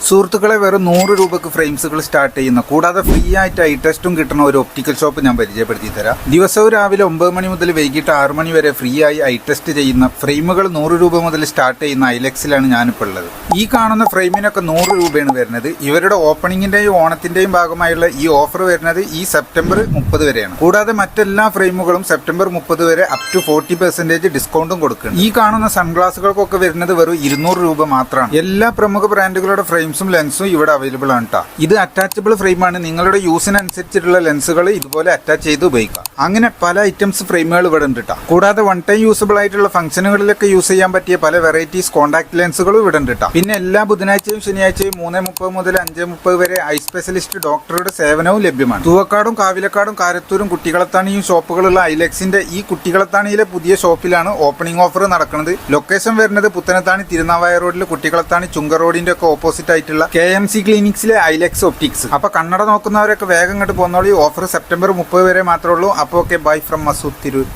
സുഹൃത്തുക്കളെ വെറും 100 രൂപക്ക് ഫ്രെയിംസുകൾ സ്റ്റാർട്ട് ചെയ്യുന്ന കൂടാതെ ഫ്രീ ആയിട്ട് ഐ ടെസ്റ്റും കിട്ടുന്ന ഒരു ഒപ്റ്റിക്കൽ ഷോപ്പ് ഞാൻ പരിചയപ്പെടുത്തി തരാം. ദിവസവും രാവിലെ 9 മണി മുതൽ വൈകിട്ട് 6 മണി വരെ ഫ്രീ ആയി ഐ ടെസ്റ്റ് ചെയ്യുന്ന ഫ്രെയിമുകൾ 100 രൂപ മുതൽ സ്റ്റാർട്ട് ചെയ്യുന്ന ഐലെക്സിലാണ് ഞാനിപ്പോൾ ഉള്ളത്. ഈ കാണുന്ന ഫ്രെയിമിനൊക്കെ 100 രൂപയാണ് വരുന്നത്. ഇവരുടെ ഓപ്പണിങ്ങിന്റെയും ഓണത്തിന്റെയും ഭാഗമായുള്ള ഈ ഓഫർ വരുന്നത് ഈ സെപ്റ്റംബർ 30 വരെയാണ്. കൂടാതെ മറ്റെല്ലാ ഫ്രെയിമുകളും സെപ്റ്റംബർ 30 വരെ അപ് ടു 40% ഡിസ്കൗണ്ടും കൊടുക്കുന്നു. ഈ കാണുന്ന സൺഗ്ലാസുകൾക്കൊക്കെ വരുന്നത് വെറും 200 രൂപ മാത്രമാണ്. എല്ലാ പ്രമുഖ ബ്രാൻഡുകളുടെ ഫ്രെയിംസും ലെൻസും ഇവിടെ അവൈലബിൾ ആണ് ട്ടോ. ഇത് അറ്റാച്ചബിൾ ഫ്രെയിമാണ്. നിങ്ങളുടെ യൂസിനനുസരിച്ചിട്ടുള്ള ലെൻസുകൾ ഇതുപോലെ അറ്റാച്ച് ചെയ്ത് ഉപയോഗിക്കാം. അങ്ങനെ പല ഐറ്റംസ് ഫ്രെയിമുകൾ ഇവിടെ ഉണ്ട് ട്ടോ. കൂടാതെ വൺ ടൈം യൂസബിൾ ആയിട്ടുള്ള ഫംഗ്ഷനുകളിലൊക്കെ യൂസ് ചെയ്യാൻ പറ്റിയ പല വെറൈറ്റീസ് കോൺടാക്ട് ലെൻസുകളും ഇവിടെ ഉണ്ട് ട്ടോ. പിന്നെ എല്ലാ ബുധനാഴ്ചയും ശനിയാഴ്ചയും 3:30 മുതൽ 5:30 വരെ ഐ സ്പെഷ്യലിസ്റ്റ് ഡോക്ടറുടെ സേവനവും ലഭ്യമാണ്. തൂവക്കാടും കാവിലക്കാടും കാരത്തൂരും കുട്ടികളത്താണിയും ഷോപ്പുകളുള്ള ഐലെക്സിന്റെ ഈ കുട്ടികളത്താണിയിലെ പുതിയ ഷോപ്പിലാണ് ഓപ്പണിംഗ് ഓഫർ നടക്കുന്നത്. ലൊക്കേഷൻ വരുന്നത് പുത്തനത്താണി തിരുനാവായ റോഡിൽ കുട്ടികളത്താണി ചുങ്ക റോഡിന്റെ ഒക്കെ ഓപ്പോസിറ്റ് ആയിട്ടുള്ള KMC ക്ലിനിക്സിലെ ഐലെക്സ് ഒപ്റ്റിക്സ്. അപ്പൊ കണ്ണട നോക്കുന്നവരൊക്കെ വേഗം ഇങ്ങോട്ട് പോന്നോളി. ഓഫർ സെപ്റ്റംബർ 30 വരെ മാത്രമേ ഉള്ളൂ. അപ്പോൾ okay, bye from Masood Tirur.